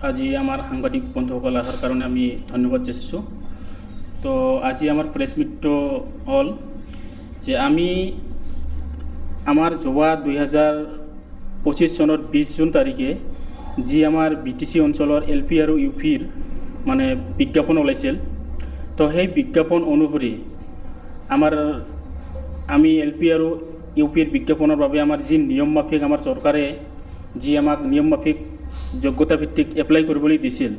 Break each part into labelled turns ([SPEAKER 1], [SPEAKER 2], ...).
[SPEAKER 1] আজি আমাৰ সাংবাদিক বন্ধুসকল অহাৰ কাৰণে আমি ধন্যবাদ যাচিছোঁ। তো আজি আমাৰ প্ৰেছ মিটটো হ'ল যে আমি আমাৰ যোৱা 2025 চনৰ 20 জুন তাৰিখে যি আমাৰ BTC অঞ্চলৰ LP আৰু UPৰ মানে বিজ্ঞাপন ওলাইছিল, তো সেই বিজ্ঞাপন অনুসৰি আমি LP আৰু UPৰ বিজ্ঞাপনৰ বাবে আমাৰ যি নিয়ম মাফিক আমাৰ চৰকাৰে যি আমাক নিয়ম মাফিক যোগ্যতা ভিত্তিক এপ্লাই কৰিবলৈ দিছিল,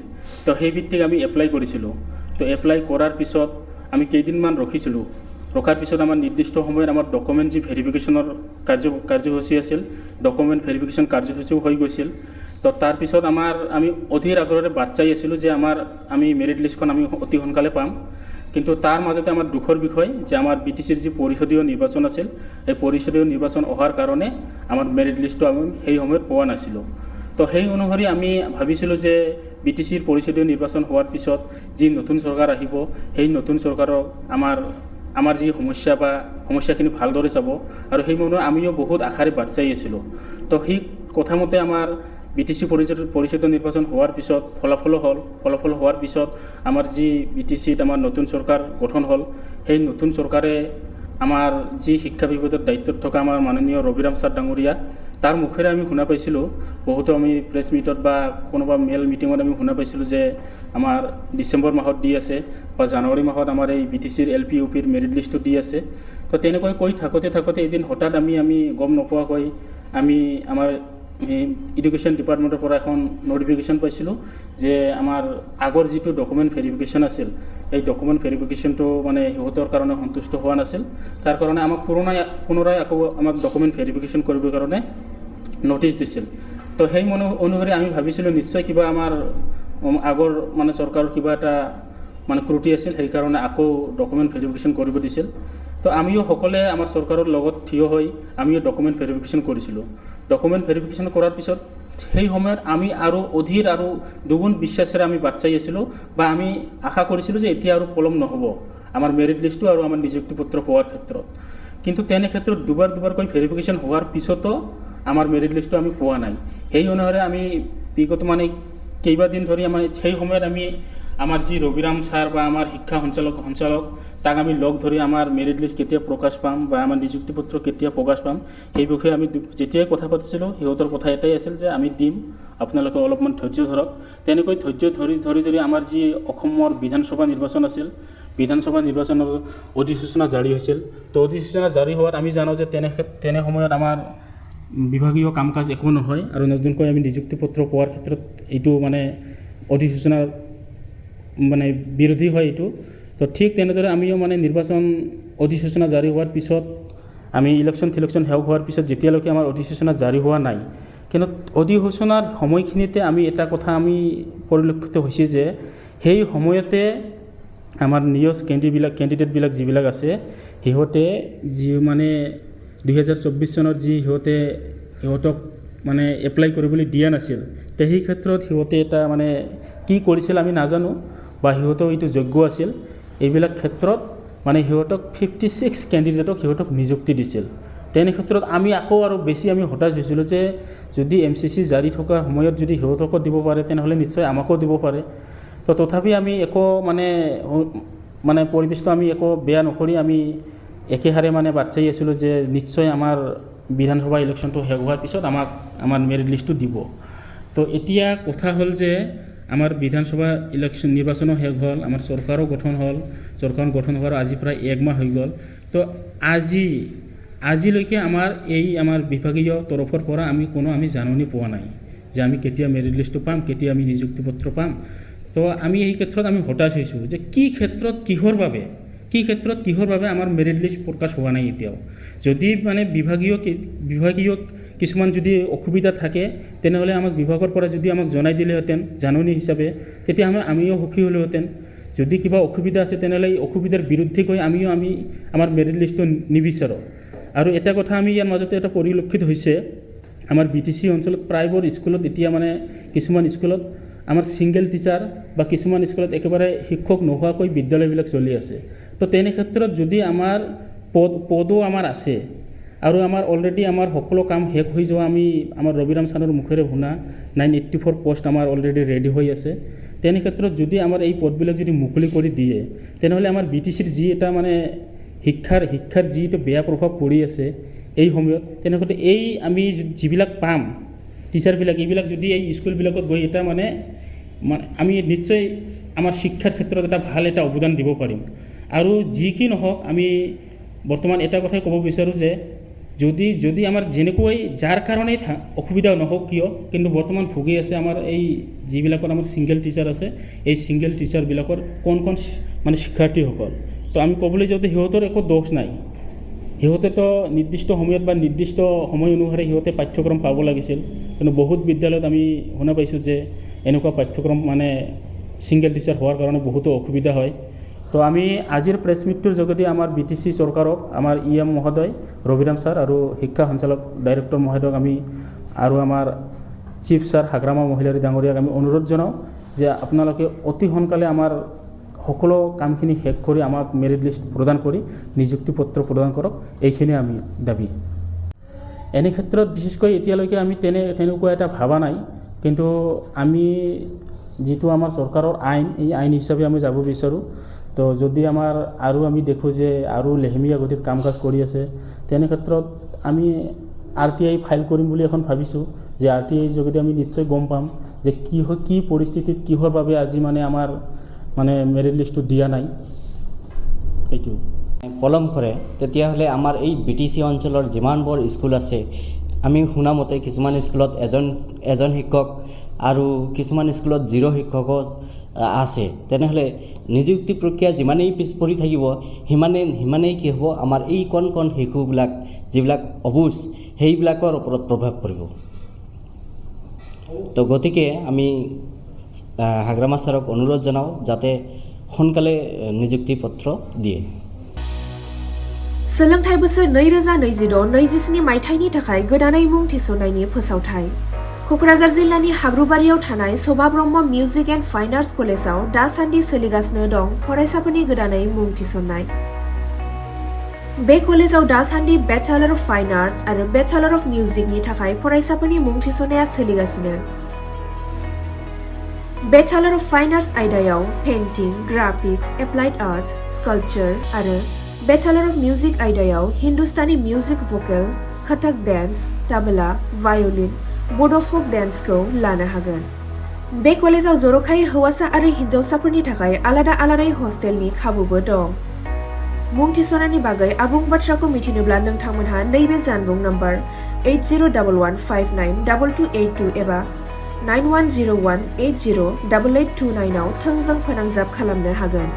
[SPEAKER 1] তো সেই ভিত্তিক আমি এপ্লাই কৰিছিলোঁ। তো এপ্লাই কৰাৰ পিছত আমি কেইদিনমান ৰখাৰ পিছত আমাৰ নিৰ্দিষ্ট সময়ত আমাৰ ডকুমেণ্ট যি ভেৰিফিকেশ্যনৰ কাৰ্যসূচী আছিল, ডকুমেণ্ট ভেৰিফিকেশ্যন কাৰ্যসূচীও হৈ গৈছিল। তো তাৰপিছত আমি অধীৰ আগ্ৰহেৰে বাট চাই আছিলোঁ যে আমি মেৰিট লিষ্টখন আমি অতি সোনকালে পাম। কিন্তু তাৰ মাজতে আমাৰ দুখৰ বিষয় যে আমাৰ BTCৰ যি পৰিষদীয় নিৰ্বাচন আছিল, এই পৰিষদীয় নিৰ্বাচন অহাৰ কাৰণে আমাৰ মেৰিট লিষ্টটো আমি সেই সময়ত পোৱা নাছিলোঁ। তো সেই অনুসৰি আমি ভাবিছিলোঁ যে BTCৰ পৰিষদীয় নিৰ্বাচন হোৱাৰ পিছত যি নতুন চৰকাৰ আহিব, সেই নতুন চৰকাৰক আমাৰ যি সমস্যাখিনি ভালদৰে চাব, আৰু সেই মনত আমিও বহুত আশাৰে বাট চাই আছিলোঁ। তো সেই কথামতে আমাৰ BTC পৰিষদীয় নিৰ্বাচন হোৱাৰ পিছত ফলাফল হোৱাৰ পিছত আমাৰ যি BTCত আমাৰ নতুন চৰকাৰ গঠন হ'ল, সেই নতুন চৰকাৰে আমাৰ যি শিক্ষা বিভাগৰ দায়িত্বত থকা আমাৰ মাননীয় ৰবিৰাম ছাৰ ডাঙৰীয়া, তাৰ মুখেৰে আমি শুনা পাইছিলোঁ, বহুতো আমি প্ৰেছ মিটত বা কোনোবা মেল মিটিঙত আমি শুনা পাইছিলোঁ যে আমাৰ ডিচেম্বৰ মাহত দি আছে বা জানুৱাৰী মাহত আমাৰ এই BTCৰ LP UPৰ মেৰিট লিষ্টটো দি আছে। তো তেনেকৈ কৈ থাকোঁতে এদিন হঠাৎ আমি গম নোপোৱাকৈ আমাৰ এডুকেশ্যন ডিপাৰ্টমেণ্টৰ পৰা এখন নটিফিকেশ্যন পাইছিলোঁ যে আমাৰ আগৰ যিটো ডকুমেণ্ট ভেৰিফিকেশ্যন আছিল, এই ডকুমেণ্ট ভেৰিফিকেশ্যনটো মানে সিহঁতৰ কাৰণে সন্তুষ্ট হোৱা নাছিল। তাৰ কাৰণে আমাক পুনৰাই আকৌ আমাক ডকুমেণ্ট ভেৰিফিকেশ্যন কৰিবৰ কাৰণে নটিচ দিছিল। তো সেই অনুসৰি আমি ভাবিছিলোঁ নিশ্চয় কিবা আমাৰ আগৰ মানে চৰকাৰৰ কিবা এটা মানে ত্ৰুটি আছিল, সেইকাৰণে আকৌ ডকুমেণ্ট ভেৰিফিকেশ্যন কৰিব দিছিল। তো আমিও সকলোৱে আমাৰ চৰকাৰৰ লগত থিয় হৈ আমিও ডকুমেণ্ট ভেৰিফিকেশ্যন কৰিছিলোঁ। ডকুমেণ্ট ভেৰিফিকেশ্যন কৰাৰ পিছত সেই সময়ত আমি অধীৰ আৰু দুগুণ বিশ্বাসেৰে আমি বাট চাই আছিলোঁ, বা আমি আশা কৰিছিলোঁ যে এতিয়া আৰু পলম নহ'ব আমাৰ মেৰিট লিষ্টটো আৰু আমাৰ নিযুক্তি পত্ৰ পোৱাৰ ক্ষেত্ৰত। কিন্তু তেনে ক্ষেত্ৰত দুবাৰকৈ ভেৰিফিকেশ্যন হোৱাৰ পিছতো আমাৰ মেৰিট লিষ্টটো আমি পোৱা নাই। সেই অনুসৰি আমি বিগত মানে কেইবাদিন ধৰি সেই সময়ত আমাৰ যি ৰবিৰাম ছাৰ বা আমাৰ শিক্ষা সঞ্চালক তাক আমি লগ ধৰি আমাৰ মেৰিট লিষ্ট কেতিয়া প্ৰকাশ পাম বা আমাৰ নিযুক্তি পত্ৰ কেতিয়া প্ৰকাশ পাম, সেই বিষয়ে আমি যেতিয়াই কথা পাতিছিলোঁ, সিহঁতৰ কথা এটাই আছিল যে আমি দিম, আপোনালোকে অলপমান ধৈৰ্য ধৰক। তেনেকৈ ধৈৰ্য ধৰি আমাৰ যি অসমৰ বিধানসভা নিৰ্বাচন আছিল, বিধানসভা নিৰ্বাচনৰ অধিসূচনা জাৰি হৈছিল। তো অধিসূচনা জাৰি হোৱাত আমি জানো যে তেনে সময়ত আমাৰ বিভাগীয় কাম কাজ একো নহয়, আৰু নতুনকৈ আমি নিযুক্তি পত্ৰ পোৱাৰ ক্ষেত্ৰত এইটো মানে অধিসূচনাৰ মানে বিৰোধী হয় এইটো। তো ঠিক তেনেদৰে আমিও মানে নিৰ্বাচন অধিসূচনা জাৰি হোৱাৰ পিছত আমি ইলেকশ্যন শেষ হোৱাৰ পিছত যেতিয়ালৈকে আমাৰ অধিসূচনা জাৰি হোৱা নাই, কিন্তু অধিসূচনাৰ সময়খিনিতে এটা কথা আমি পৰিলক্ষিত হৈছে যে সেই সময়তে আমাৰ নিউজ কেণ্ডিডেটবিলাক যিবিলাক আছে, সিহঁতে যি মানে 2024 চনত যি সিহঁতক মানে এপ্লাই কৰিবলৈ দিয়া নাছিল, তে সেই ক্ষেত্ৰত সিহঁতে এটা মানে কি কৰিছিল আমি নাজানো, বা সিহঁতেও এইটো যোগ্য আছিল। এইবিলাক ক্ষেত্ৰত মানে সিহঁতক 56 কেণ্ডিডেটক সিহঁতক নিযুক্তি দিছিল। তেনে ক্ষেত্ৰত আমি আকৌ আৰু বেছি হতাশ হৈছিলোঁ যে যদি MCC জাৰি থকা সময়ত যদি সিহঁতকো দিব পাৰে, তেনেহ'লে নিশ্চয় আমাকো দিব পাৰে। তো তথাপি আমি একো মানে পৰিৱেশটো আমি একো বেয়া নকৰি আমি একেহাৰে বাট চাই আছিলোঁ যে নিশ্চয় আমাৰ বিধানসভা ইলেকশ্যনটো শেষ হোৱাৰ পিছত আমাৰ মেৰিট লিষ্টটো দিব। তো এতিয়া কথা হ'ল যে আমাৰ বিধানসভা নিৰ্বাচনো শেষ হ'ল, আমাৰ চৰকাৰো গঠন হ'ল, চৰকাৰ গঠন হোৱাৰ আজি প্ৰায় 1 মাহ হৈ গ'ল। তো আজিলৈকে আমাৰ বিভাগীয় তৰফৰ পৰা আমি জাননী পোৱা নাই যে আমি কেতিয়া মেৰিট লিষ্টটো পাম, কেতিয়া আমি নিযুক্তি পত্ৰ পাম। তো আমি এই ক্ষেত্ৰত হতাশ হৈছোঁ যে কি ক্ষেত্ৰত কিহৰ বাবে আমাৰ মেৰিট লিষ্ট প্ৰকাশ হোৱা নাই এতিয়াও। যদি মানে বিভাগীয় কিছুমান যদি অসুবিধা থাকে, তেনেহ'লে আমাক বিভাগৰ পৰা যদি আমাক জনাই দিলেহেঁতেন জাননী হিচাপে, তেতিয়া আমিও সুখী হ'লোহেঁতেন। যদি কিবা অসুবিধা আছে, তেনেহ'লে এই অসুবিধাৰ বিৰুদ্ধে গৈ আমাৰ মেৰিট লিষ্টটো নিবিচাৰোঁ। আৰু এটা কথা ইয়াৰ মাজতে এটা পৰিলক্ষিত হৈছে, আমাৰ BTC অঞ্চলত প্ৰায়বোৰ স্কুলত এতিয়া কিছুমান স্কুলত আমাৰ ছিংগল টিচাৰ বা কিছুমান স্কুলত একেবাৰে শিক্ষক নোহোৱাকৈ বিদ্যালয়বিলাক চলি আছে। তো তেনে ক্ষেত্ৰত যদি আমাৰ পদো আমাৰ আছে, আৰু আমাৰ অলৰেডি আমাৰ সকলো কাম শেষ হৈ যোৱা আমি আমাৰ ৰবিৰাম ছাৰৰ মুখেৰে শুনা 984 পোষ্ট আমাৰ অলৰেডি ৰেডি হৈ আছে। তেনে ক্ষেত্ৰত যদি আমাৰ এই পদবিলাক যদি মুকলি কৰি দিয়ে তেনেহ'লে আমাৰ BTCৰ যি এটা মানে শিক্ষাৰ যিটো বেয়া প্ৰভাৱ পৰি আছে এই সময়ত, তেনেক্ষেত্ৰত এই আমি যিবিলাক পাম টিচাৰবিলাক এইবিলাক যদি এই স্কুলবিলাকত গৈ এটা মানে আমি নিশ্চয় আমাৰ শিক্ষাৰ ক্ষেত্ৰত এটা ভাল এটা অৱদান দিব পাৰিম। আৰু যি কি নহওক আমি বৰ্তমান এটা কথাই ক'ব বিচাৰোঁ যে যদি আমাৰ যেনেকৈ যাৰ কাৰণেই অসুবিধা নহওক কিয়, কিন্তু বৰ্তমান ভুগি আছে আমাৰ এই যিবিলাকৰ আমাৰ ছিংগল টিচাৰ আছে, এই ছিংগল টিচাৰবিলাকৰ কোন মানে শিক্ষাৰ্থীসকল, তো আমি ক'বলৈ যাওঁতে সিহঁতৰ একো দোষ নাই। সিহঁতেতো নিৰ্দিষ্ট সময়ত বা নিৰ্দিষ্ট সময় অনুসাৰে সিহঁতে পাঠ্যক্ৰম পাব লাগিছিল, কিন্তু বহুত বিদ্যালয়ত আমি শুনা পাইছোঁ যে এনেকুৱা পাঠ্যক্ৰম মানে ছিংগল টিচাৰ হোৱাৰ কাৰণে বহুতো অসুবিধা হয়। তো আমি আজিৰ প্ৰেছ মিটটোৰ যোগেদি আমাৰ BTC চৰকাৰক, আমাৰ EM মহোদয় ৰবিৰাম ছাৰ আৰু শিক্ষা সঞ্চালক ডাইৰেক্টৰ মহোদয়ক আমি আৰু আমাৰ চিফ ছাৰ হাগ্ৰামা মহিলাৰী ডাঙৰীয়াক আমি অনুৰোধ জনাওঁ যে আপোনালোকে অতি সোনকালে আমাৰ সকলো কামখিনি শেষ কৰি আমাক মেৰিট লিষ্ট প্ৰদান কৰি নিযুক্তি পত্ৰ প্ৰদান কৰক, এইখিনি আমি দাবী। এনে ক্ষেত্ৰত বিশেষকৈ এতিয়ালৈকে আমি তেনেকুৱা এটা ভাবা নাই, কিন্তু আমি যিটো আমাৰ চৰকাৰৰ আইন, এই আইন হিচাপে আমি যাব বিচাৰোঁ। তো যদি আমাৰ আৰু আমি দেখোঁ যে আৰু লেহেমীয়া গতিত কাম কাজ কৰি আছে, তেনে ক্ষেত্ৰত আমি RTI ফাইল কৰিম বুলি এখন ভাবিছোঁ, যে RTIৰ যোগেদি আমি নিশ্চয় গম পাম যে কি পৰিস্থিতিত কিহৰ বাবে আজি মানে আমাৰ মানে মেৰিট লিষ্টটো দিয়া নাই। এইটো
[SPEAKER 2] পলম কৰে তেতিয়াহ'লে আমাৰ এই BTC অঞ্চলৰ যিমানবোৰ স্কুল আছে, আমি শুনামতে কিছুমান স্কুলত এজন শিক্ষক আৰু কিছুমান স্কুলত 0 শিক্ষকো আছে। তেনেহ'লে নিযুক্তি প্ৰক্ৰিয়া যিমানেই পিছ পৰি থাকিব সিমানেই কি হ'ব, আমাৰ এই কণ শিশুবিলাক যিবিলাক অবুজ সেইবিলাকৰ ওপৰত প্ৰভাৱ পৰিব। তো গতিকে আমি হাগ্ৰামা ছাৰক অনুৰোধ জনাওঁ যাতে সোনকালে নিযুক্তি পত্ৰ দিয়ে।
[SPEAKER 3] सोलोंथाइ बोसोर 2026-27 मायथाइनि थाखाय गोदानै मुं थिसननायनि फोसावथाय। क'क्राझार जिल्लानि हाब्रुबारियाव थानाय सभा ब्रह्म मिउजिक एन्ड फाइन आर्ट्स कलेजाव दासान्दि सोलिगासिनो दं फरायसाफोरनि गोदानै मुं थिसननाय। बे कलेजाव दासान्दि बेचेलर अफ फाइन आर्ट्स आरो बेचेलर अफ मिउजिकनि थाखाय फरायसाफोरनि मुं थिसननाया सोलिगासिनो। बेचेलर अफ फाइन आर्ट्स आयदायाव painting, graphics, applied arts, sculpture आरो बेचेलर अफ मिउजिक आयदायाव हिन्दुस्तानी मिउजिक भकेल, Kathak dance, tabla, violin, Bodo' folk डान्सखौ लानो हागोन। बे कलेजाव जर'खायै हौवासा आरो हिन्जावसाफोरनि थाखाय आलादायै हस्टेलनि खाबुबो दं। मुं थिसननायनि बागै आबुं बाथ्राखौ मिथिनोब्ला नोंथांमोनहा नैबे जानबुं नम्बर 8011592282 एबा 9101808829 आव थोंजों फोनांजाब खालामनो हागोन।